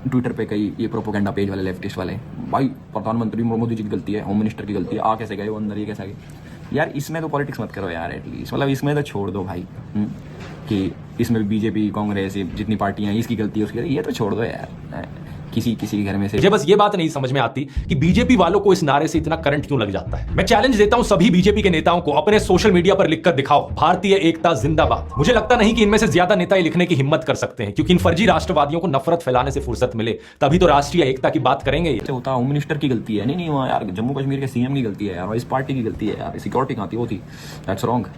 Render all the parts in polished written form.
Twitter पे कई ये प्रोपोगेंडा पेज वाले लेफ्टिस्ट वाले, भाई प्रधानमंत्री मोदी जी की गलती है, होम मिनिस्टर की गलती है, आ कैसे गए वो अंदर, ये कैसे गए। यार इसमें तो पॉलिटिक्स मत करो यार, एटलीस्ट मतलब इसमें तो छोड़ दो भाई। कि इसमें बीजेपी कांग्रेस जितनी पार्टियां हैं इसकी गलती है उसकी, ये तो छोड़ दो यार। किसी किसी के घर में से मुझे बस ये बात नहीं समझ में आती कि बीजेपी वालों को इस नारे से इतना करंट क्यों लग जाता है। मैं चैलेंज देता हूं सभी बीजेपी के नेताओं को, अपने सोशल मीडिया पर लिखकर दिखाओ भारतीय एकता जिंदाबाद। मुझे लगता नहीं कि इनमें से ज्यादा नेता ये लिखने की हिम्मत कर सकते हैं, क्योंकि इन फर्जी राष्ट्रवादियों को नफरत फैलाने से फुर्सत मिले तभी तो राष्ट्रीय एकता की बात करेंगे। होता होम मिनिस्टर की गलती है, नहीं वहाँ यार जम्मू कश्मीर के सीएम की गलती है यार, इस पार्टी की गलती है यार, सिक्योरिटी कहाँ थी वो थी, दैट्स रॉन्ग।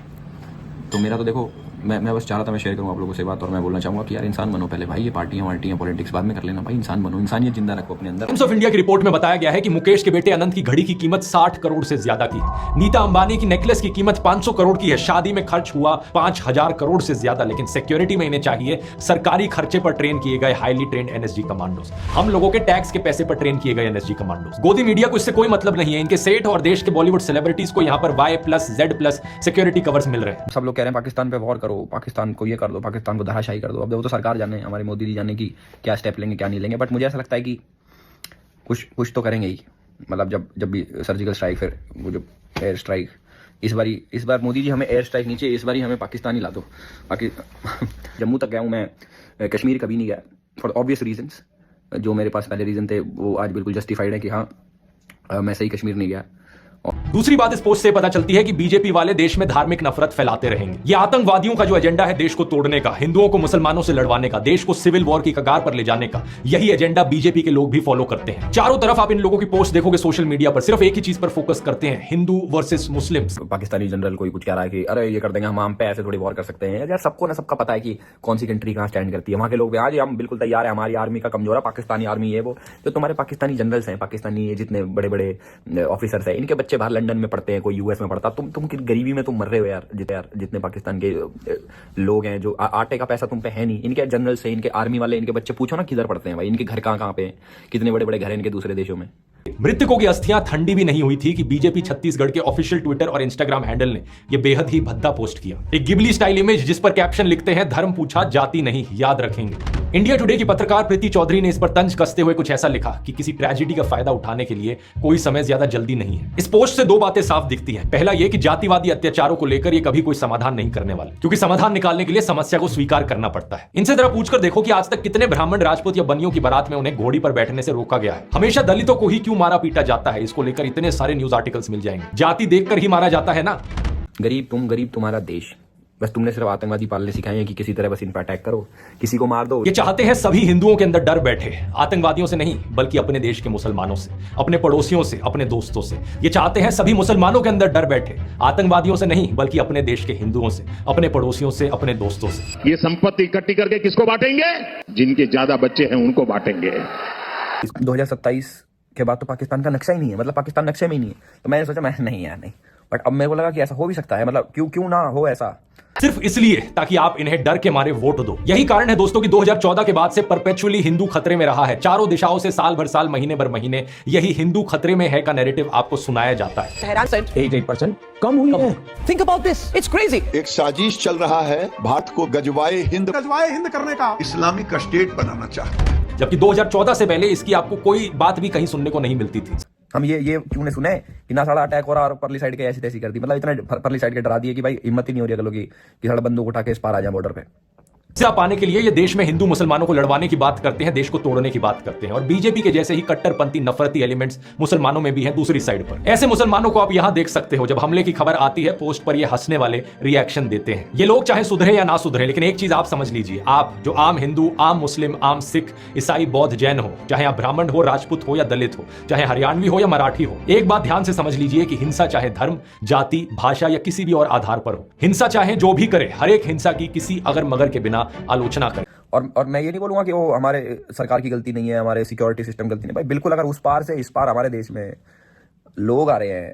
तो मेरा तो देखो, मैं बस चाह रहा था मैं शेयर करूँ आप लोगों से बात, और मैं बोलना चाहूँगा कि यार इंसान बनो पहले भाई, ये पार्टियां वार्टियां पॉलिटिक्स बाद में कर लेना भाई, इंसान बनो, इंसानियत जिंदा रखो अपने अंदर। टाइम्स ऑफ इंडिया की रिपोर्ट में बताया गया है कि मुकेश के बेटे अनंत की घड़ी की कीमत 60 करोड़ से ज्यादा की है। नीता अंबानी की नेकलेस की कीमत 500 करोड़ की है। शादी में खर्च हुआ 5000 करोड़ से ज्यादा, लेकिन सिक्योरिटी में इन्हें चाहिए सरकारी खर्चे पर ट्रेन किए गए हाईली ट्रेंड एनएसजी कमांडोज, हम लोगों के टैक्स के पैसे पर ट्रेन किए गए एनएसजी कमांडोज। गोदी मीडिया को इससे कोई मतलब नहीं है, इनके सेठ और देश के बॉलीवुड सेलिब्रिटीज को यहाँ पर Y+Z+ सिक्योरिटी कवर्स मिल रहे हैं। सब लोग कह रहे हैं पाकिस्तान पे वॉर करो, पाकिस्तान को ये कर दो, पाकिस्तान को धराशायी कर दो। अब वो तो सरकार जाने, हमारे मोदी जी जाने की क्या स्टेप लेंगे क्या नहीं लेंगे, बट मुझे ऐसा लगता है कि कुछ तो करेंगे ही। मतलब जब भी सर्जिकल स्ट्राइक, फिर वो जो एयर स्ट्राइक, इस बार मोदी जी हमें एयर स्ट्राइक नीचे, इस बार ही हमें पाकिस्तान ही ला दो। बाकी जम्मू तक गया हूँ मैं, कश्मीर कभी नहीं गया फॉर ऑब्वियस रीजंस। जो मेरे पास पहले रीजन थे वो आज बिल्कुल जस्टिफाइड है कि हाँ मैं सही कश्मीर नहीं गया। दूसरी बात इस पोस्ट से पता चलती है कि बीजेपी वाले देश में धार्मिक नफरत फैलाते रहेंगे। ये आतंकवादियों का जो एजेंडा है देश को तोड़ने का, हिंदुओं को मुसलमानों से लड़वाने का, देश को सिविल वॉर की कगार पर ले जाने का, यही एजेंडा बीजेपी के लोग भी फॉलो करते हैं। चारों तरफ आप इन लोगों की पोस्ट देखोगे सोशल मीडिया पर, सिर्फ एक ही चीज पर फोकस करते हैं, हिंदू वर्सेस मुस्लिम। पाकिस्तानी जनरल कोई कुछ कह रहा है कि अरे ये कर देंगे, हम पे ऐसे थोड़ी वॉर कर सकते हैं। यार सबको ना सबका पता है कि कौन सी कंट्री कहाँ स्टैंड करती है। वहाँ के लोग आज हम बिल्कुल तैयार है, हमारी आर्मी का कमजोर है, पाकिस्तानी आर्मी है वो। जो तुम्हारे पाकिस्तानी जनरल्स हैं, पाकिस्तानी जितने बड़े बड़े ऑफिसर्स हैं, इनके बच्चे बाहर लंदन में पढ़ते हैं, कोई यूएस में पढ़ता। तुम गरीबी में तुम मर रहे हो यार, जितने पाकिस्तान के लोग हैं, जो आटे का पैसा तुम पे है नहीं। इनके जनरल से, इनके आर्मी वाले, इनके बच्चे पूछो ना किधर पढ़ते हैं भाई, इनके घर कहाँ पे हैं, कितने बड़े बड़े घर हैं इनके दूसरे देशों में। मृतकों की अस्थियां ठंडी भी नहीं हुई थी कि बीजेपी छत्तीसगढ़ के ऑफिशियल ट्विटर और इंस्टाग्राम हैंडल ने यह बेहद ही भद्दा पोस्ट किया। एक गिबली स्टाइल इमेज जिस पर कैप्शन लिखते हैं, धर्म पूछा जाति नहीं, याद रखेंगे। इंडिया टुडे की पत्रकार प्रीति चौधरी ने इस पर तंज कसते हुए कुछ ऐसा लिखा कि किसी ट्रेजेडी का फायदा उठाने के लिए कोई समय ज्यादा जल्दी नहीं है। इस पोस्ट से दो बातें साफ दिखती हैं। पहला यह कि जातिवादी अत्याचारों को लेकर ये कभी कोई समाधान नहीं करने वाले, क्योंकि समाधान निकालने के लिए समस्या को स्वीकार करना पड़ता है। इनसे जरा पूछकर देखो कि आज तक कितने ब्राह्मण, राजपूत या बनियों की बारात में उन्हें घोड़ी पर बैठने से रोका गया है। हमेशा दलितों को ही क्यों मारा पीटा जाता है, इसको लेकर इतने सारे न्यूज आर्टिकल्स मिल जाएंगे। जाति देखकर ही मारा जाता है ना। गरीब तुम्हारा देश, बस तुमने सिर्फ आतंकवादी पालने सिखाए हैं कि किसी तरह बस इन पर अटैक करो, किसी को मार दो। ये चाहते हैं सभी हिंदुओं के अंदर डर बैठे, आतंकवादियों से नहीं बल्कि अपने देश के मुसलमानों से, अपने पड़ोसियों से, अपने दोस्तों से। ये चाहते हैं सभी मुसलमानों के अंदर डर बैठे, आतंकवादियों से नहीं बल्कि अपने देश के हिंदुओं से, अपने पड़ोसियों से, अपने दोस्तों से। ये संपत्ति इकट्ठी करके किसको बांटेंगे? जिनके ज्यादा बच्चे हैं उनको बांटेंगे। 2027 के बाद तो पाकिस्तान का नक्शा ही नहीं है, मतलब पाकिस्तान नक्शे में ही नहीं है। तो मैंने सोचा मैं नहीं यार नहीं, बट अब मेरे को लगा कि ऐसा हो भी सकता है, मतलब क्यों ना हो ऐसा, सिर्फ इसलिए ताकि आप इन्हें डर के मारे वोट दो। यही कारण है दोस्तों कि 2014 के बाद से परपेचुअली हिंदू खतरे में रहा है। चारों दिशाओं से साल भर साल, महीने भर महीने यही हिंदू खतरे में है का नैरेटिव आपको सुनाया जाता है। 8% कम हुई है। Think about this. It's crazy. एक साजिश चल रहा है भारत को गजवाए हिंद करने का, इस्लामिक स्टेट बनाना चाहते हैं। जबकि 2014 से पहले इसकी आपको कोई बात भी कहीं सुनने को नहीं मिलती थी। हम ये क्यों नहीं सुने कि ना साला अटैक हो रहा और परली साइड के ऐसी तैसी कर दी, मतलब इतना परली साइड के डरा दिए कि भाई हिम्मत ही नहीं हो रही अगलों की कि साला बंदूक उठा के इस पार आ जाए बॉर्डर पे। पाने के लिए ये देश में हिंदू मुसलमानों को लड़वाने की बात करते हैं, देश को तोड़ने की बात करते हैं। और बीजेपी के जैसे ही कट्टरपंथी नफरती एलिमेंट्स मुसलमानों में भी हैं दूसरी साइड पर। ऐसे मुसलमानों को आप यहां देख सकते हो, जब हमले की खबर आती है पोस्ट पर ये हंसने वाले रिएक्शन देते हैं। ये लोग चाहे सुधरे या ना सुधरे, लेकिन एक चीज आप समझ लीजिए, आप जो आम हिंदू, आम मुस्लिम, आम सिख, ईसाई, बौद्ध, जैन हो, चाहे आप ब्राह्मण हो, राजपूत हो या दलित हो, चाहे हरियाणवी हो या मराठी हो, एक बात ध्यान से समझ लीजिए कि हिंसा चाहे धर्म, जाति, भाषा या किसी भी और आधार पर हो, हिंसा चाहे जो भी करे, हर एक हिंसा की किसी अगर मगर के बिना आलोचना करे। और मैं ये नहीं बोलूंगा कि वो हमारे सरकार की गलती नहीं है, हमारे सिक्योरिटी सिस्टम गलती नहीं भाई, बिल्कुल। अगर उस पार से इस पार हमारे देश में लोग आ रहे हैं,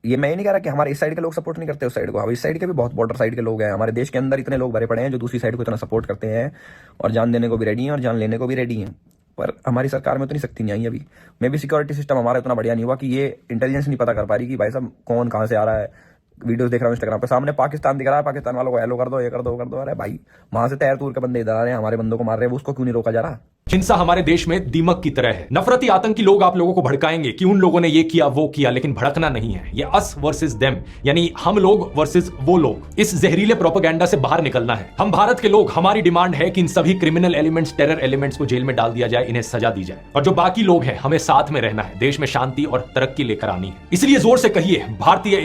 ये मैं ये नहीं कह रहा कि हमारे इस साइड के लोग सपोर्ट नहीं करते उस साइड को, हम इस साइड के भी बहुत बॉर्डर साइड के लोग हैं। हमारे देश के अंदर इतने लोग भरे पड़े हैं जो दूसरी साइड को इतना सपोर्ट करते हैं और जान देने को भी रेडी हैं और जान लेने को भी रेडी हैं, पर हमारी सरकार में उतनी सख्ती नहीं आई अभी। मैं भी सिक्योरिटी सिस्टम हमारा इतना बढ़िया नहीं हुआ कि ये इंटेलिजेंस नहीं पता कर पा रही कि भाई साहब कौन कहाँ से आ रहा है। वीडियोस देख रहा हूँ इंस्टाग्राम पे, सामने पाकिस्तान दिख रहा है, पाकिस्तान वालों को हेलो कर दो, ये कर दो, कर दो। अरे भाई वहां से तैर तूर के बंदे इधर आ रहे हैं, हमारे बंदों को मार रहे हैं, उसको क्यों नहीं रोका जा रहा। हिंसा हमारे देश में दीमक की तरह है। नफरती आतंकी लोग आप लोगों को भड़काएंगे कि उन लोगों ने ये किया वो किया, लेकिन भड़कना नहीं है। ये अस वर्सेस देम, यानी हम लोग वर्सेस वो लोग। इस जहरीले प्रोपेगेंडा से बाहर निकलना है। हम भारत के लोग, हमारी डिमांड है कि इन सभी क्रिमिनल एलिमेंट्स, टेरर एलिमेंट्स को जेल में डाल दिया जाए, इन्हें सजा दी जाए। और जो बाकी लोग हैं, हमें साथ में रहना है, देश में शांति और तरक्की लेकर आनी है। इसलिए जोर से कहिए, भारतीय